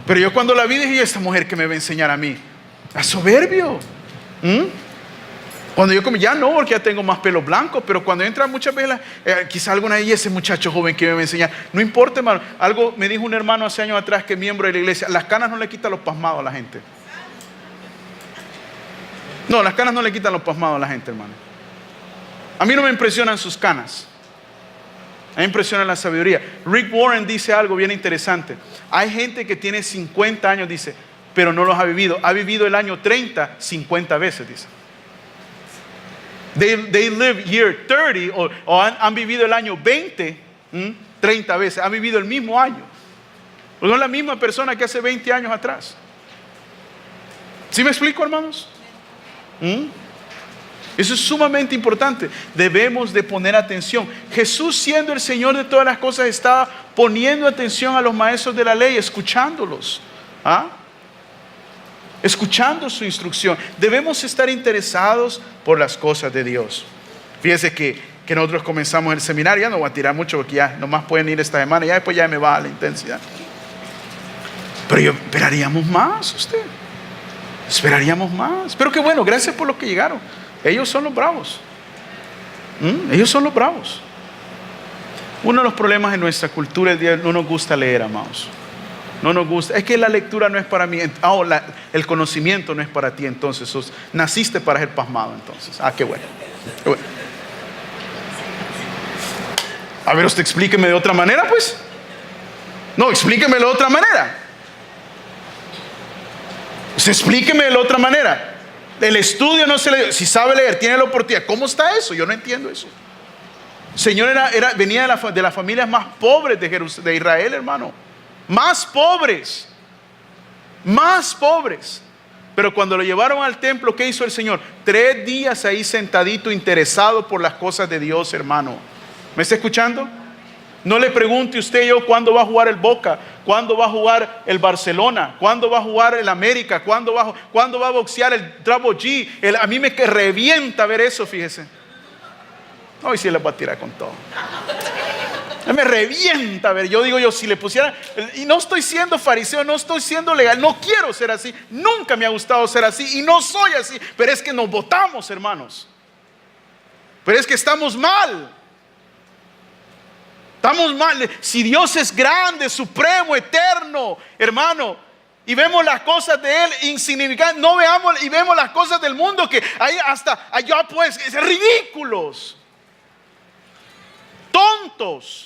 Speaker 1: Pero yo cuando la vi dije, esta mujer que me va a enseñar a mí, a soberbio. Cuando yo comí, ya no, porque ya tengo más pelo blanco, pero cuando entra muchas veces, quizá alguna de ellas, ese muchacho joven que me va a enseñar, no importa, hermano. Algo me dijo un hermano hace años atrás, que es miembro de la iglesia, las canas no le quitan los pasmados a la gente. No, las canas no le quitan los pasmados a la gente, hermano. A mí no me impresionan sus canas. A mí me impresiona la sabiduría. Rick Warren dice algo bien interesante. Hay gente que tiene 50 años, dice, pero no los ha vivido. Ha vivido el año 30, 50 veces, dice. They live year 30 o han vivido el año 20, 30 veces. Han vivido el mismo año. No es la misma persona que hace 20 años atrás. ¿Sí me explico, hermanos? Eso es sumamente importante. Debemos de poner atención. Jesús, siendo el Señor de todas las cosas, estaba poniendo atención a los maestros de la ley, escuchándolos, escuchando su instrucción. Debemos estar interesados por las cosas de Dios. Fíjese que nosotros comenzamos el seminario. Ya no voy a tirar mucho porque ya nomás pueden ir esta semana, ya después ya me va la intensidad. Pero yo esperaríamos más, usted. Esperaríamos más. Pero qué bueno, gracias por los que llegaron. Ellos son los bravos. Ellos son los bravos. Uno de los problemas en nuestra cultura el día no nos gusta leer, amados. No nos gusta. Es que la lectura no es para mí. El conocimiento no es para ti. Entonces naciste para ser pasmado. Entonces, qué bueno. Qué bueno. A ver, usted explíqueme de otra manera, pues. No, explíquemelo de otra manera. Usted explíqueme de la otra manera. El estudio no se le... Si sabe leer, tiene la oportunidad. ¿Cómo está eso? Yo no entiendo eso. El Señor venía de las familias más pobres de Israel, hermano. Más pobres. Más pobres. Pero cuando lo llevaron al templo, ¿qué hizo el Señor? 3 días ahí sentadito, interesado por las cosas de Dios, hermano. ¿Me está escuchando? No le pregunte usted yo cuándo va a jugar el Boca, cuándo va a jugar el Barcelona, cuándo va a jugar el América, cuándo va a boxear el Double G. A mí me revienta ver eso, fíjese. Hoy sí les voy a tirar con todo. Me revienta ver. Yo digo, si le pusiera, y no estoy siendo fariseo, no estoy siendo legal, no quiero ser así, nunca me ha gustado ser así y no soy así, pero es que nos botamos, hermanos. Pero es que estamos mal. Estamos mal. Si Dios es grande, supremo, eterno, hermano, y vemos las cosas de Él insignificantes, no veamos y vemos las cosas del mundo que hay hasta allá, pues, es ridículos, tontos.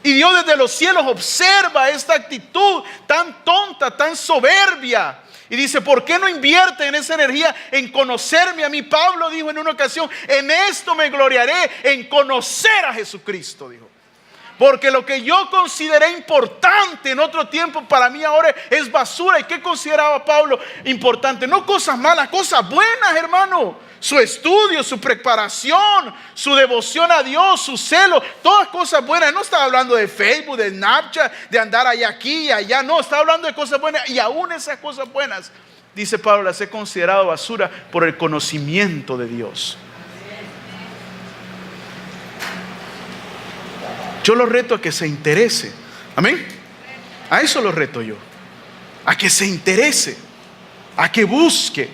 Speaker 1: Y Dios desde los cielos observa esta actitud tan tonta, tan soberbia. Y dice, ¿por qué no invierte en esa energía en conocerme a mí? Pablo dijo en una ocasión, en esto me gloriaré, en conocer a Jesucristo, dijo. Porque lo que yo consideré importante en otro tiempo, para mí ahora es basura. ¿Y qué consideraba Pablo importante? No cosas malas, cosas buenas, hermano. Su estudio, su preparación, su devoción a Dios, su celo, todas cosas buenas. No estaba hablando de Facebook, de Snapchat, de andar allá aquí y allá. No, estaba hablando de cosas buenas. Y aún esas cosas buenas, dice Pablo, las he considerado basura por el conocimiento de Dios. Yo lo reto a que se interese. Amén. A eso lo reto yo. A que se interese, a que busque,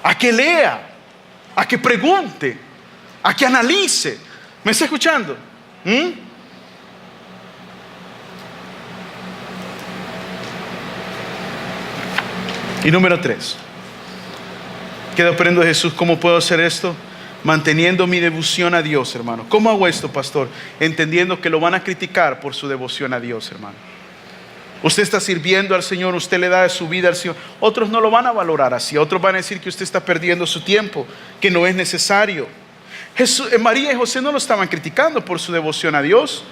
Speaker 1: a que lea, a que pregunte, a que analice. ¿Me está escuchando? Y número 3. ¿Qué aprendo de Jesús? ¿Cómo puedo hacer esto? Manteniendo mi devoción a Dios, hermano. ¿Cómo hago esto, pastor? Entendiendo que lo van a criticar por su devoción a Dios, hermano. Usted está sirviendo al Señor, usted le da su vida al Señor. Otros no lo van a valorar así. Otros van a decir que usted está perdiendo su tiempo, que no es necesario. María y José no lo estaban criticando por su devoción a Dios.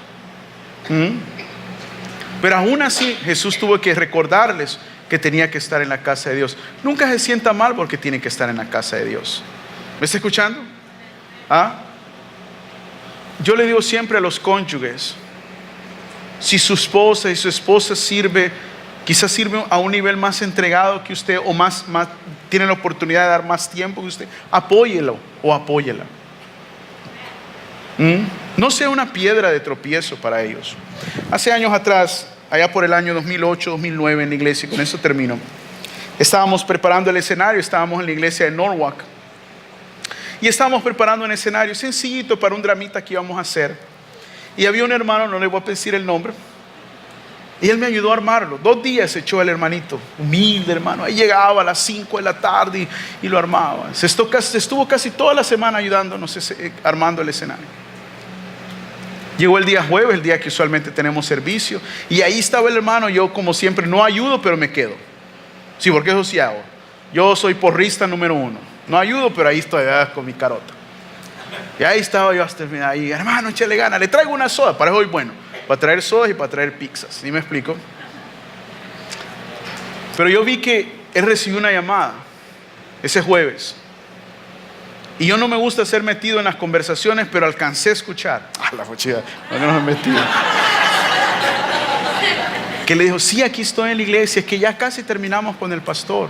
Speaker 1: Pero aún así Jesús tuvo que recordarles que tenía que estar en la casa de Dios. Nunca se sienta mal porque tiene que estar en la casa de Dios. ¿Me está escuchando? Yo le digo siempre a los cónyuges, si su esposa y su esposa quizás sirve a un nivel más entregado que usted, o más tiene la oportunidad de dar más tiempo que usted, apóyelo o apóyela. No sea una piedra de tropiezo para ellos. Hace años atrás, allá por el año 2008, 2009 en la iglesia, con eso termino, Estábamos preparando el escenario, estábamos en la iglesia de Norwalk. Y estábamos preparando un escenario sencillito para un dramita que íbamos a hacer. Y había un hermano, no le voy a decir el nombre, y él me ayudó a armarlo. 2 días se echó el hermanito, humilde hermano. Ahí llegaba a las 5 de la tarde y lo armaba. Estuvo casi toda la semana ayudándonos armando el escenario. Llegó el día jueves, el día que usualmente tenemos servicio, y ahí estaba el hermano. Yo, como siempre, no ayudo, pero me quedo. Sí, porque eso sí hago. Yo soy porrista número 1. No ayudo, pero ahí estoy con mi carota. Y ahí estaba yo hasta el final. Ahí, hermano, échale gana. Le traigo una soda, para eso soy bueno. Para traer sodas y para traer pizzas. ¿Sí me explico? Pero yo vi que él recibió una llamada ese jueves. Y yo no me gusta ser metido en las conversaciones, pero alcancé a escuchar. La fochida, no me metí. Que le dijo, sí, aquí estoy en la iglesia, es que ya casi terminamos con el pastor.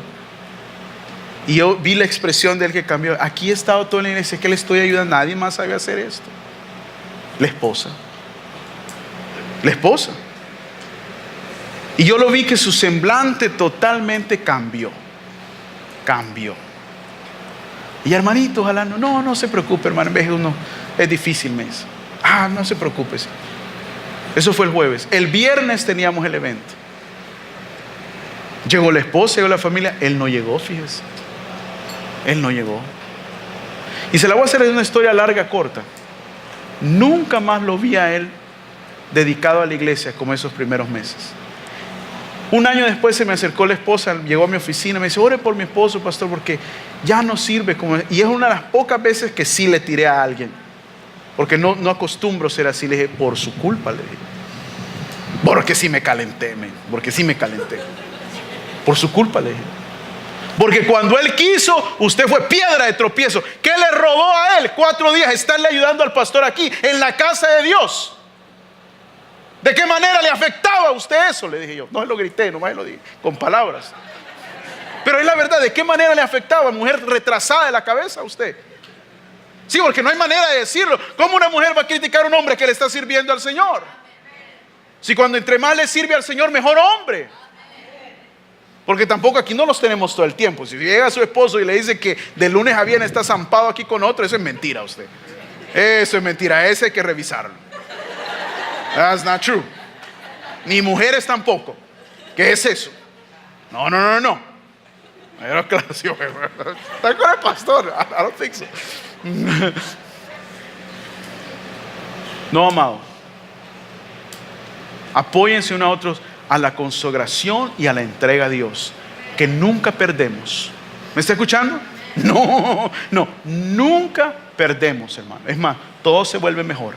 Speaker 1: Y yo vi la expresión de él que cambió. Aquí he estado todo en la iglesia, es que le estoy ayudando, nadie más sabe hacer esto. La esposa. Y yo lo vi que su semblante totalmente cambió. Y hermanito, ojalá no se preocupe, hermano, en vez de uno es difícil mes. No se preocupe. Eso fue el jueves. El viernes teníamos el evento. Llegó la esposa, llegó la familia. Él no llegó, fíjese. Él no llegó. Y se la voy a hacer de una historia larga, corta. Nunca más lo vi a él dedicado a la iglesia como esos primeros meses. Un año después se me acercó la esposa, llegó a mi oficina, me dice, ore por mi esposo, pastor, porque ya no sirve como... Y es una de las pocas veces que sí le tiré a alguien, porque no acostumbro ser así. Le dije, por su culpa, le dije. Porque sí me calenté, por su culpa, le dije. Porque cuando él quiso, usted fue piedra de tropiezo. ¿Qué le robó a él 4 días estarle ayudando al pastor aquí, en la casa de Dios? ¿De qué manera le afectaba a usted eso? Le dije yo. No se lo grité, nomás lo dije con palabras. Pero es la verdad, ¿de qué manera le afectaba? Mujer retrasada de la cabeza a usted. Sí, porque no hay manera de decirlo. ¿Cómo una mujer va a criticar a un hombre que le está sirviendo al Señor? Si cuando entre más le sirve al Señor, mejor hombre. Porque tampoco aquí no los tenemos todo el tiempo. Si llega su esposo y le dice que de lunes a viernes está zampado aquí con otro, eso es mentira usted. Eso es mentira, ese hay que revisarlo. That's not true. Ni mujeres tampoco. ¿Qué es eso? No. Era claro, está con el pastor. I don't think so. No, amado. Apóyense unos a otros a la consagración y a la entrega a Dios, que nunca perdemos. ¿Me está escuchando? No, nunca perdemos, hermano. Es más, todo se vuelve mejor.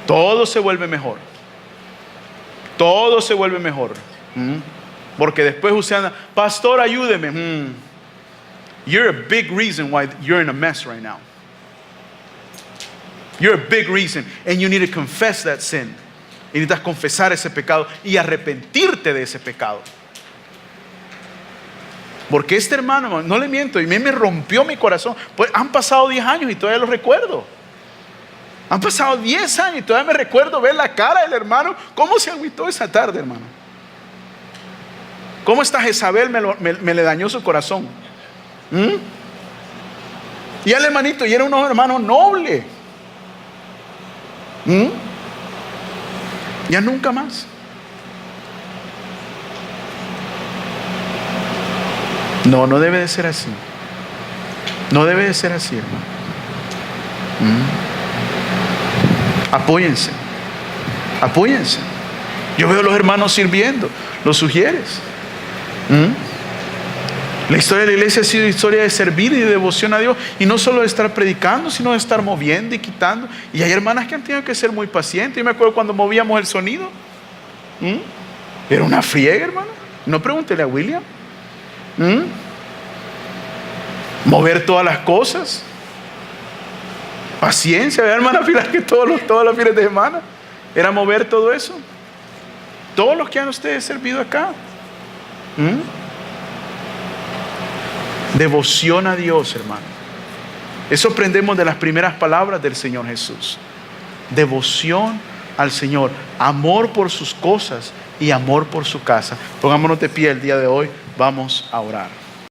Speaker 1: Todo se vuelve mejor. Porque después usted anda, pastor, ayúdeme. You're a big reason why you're in a mess right now. You're a big reason, and you need to confess that sin. Y necesitas confesar ese pecado y arrepentirte de ese pecado. Porque este hermano, no le miento, y a mí me rompió mi corazón. Pues han pasado 10 años y todavía lo recuerdo. Han pasado 10 años y todavía me recuerdo ver la cara del hermano. ¿Cómo se agüitó esa tarde, hermano? ¿Cómo esta Jezabel me le dañó su corazón? Y el hermanito, y era un hermano noble. Ya nunca más. No debe de ser así. No debe de ser así, hermano. Apóyense. Yo veo a los hermanos sirviendo. ¿Los sugieres? La historia de la iglesia ha sido historia de servir y de devoción a Dios. Y no solo de estar predicando, sino de estar moviendo y quitando. Y hay hermanas que han tenido que ser muy pacientes. Yo me acuerdo cuando movíamos el sonido. Era una friega, hermano. No pregúntele a William. Mover todas las cosas. Paciencia, hermana Pilar, que todos los fines de semana era mover todo eso. Todos los que han ustedes servido acá. Devoción a Dios, hermano. Eso aprendemos de las primeras palabras del Señor Jesús. Devoción al Señor, amor por sus cosas y amor por su casa. Pongámonos de pie el día de hoy. Vamos a orar.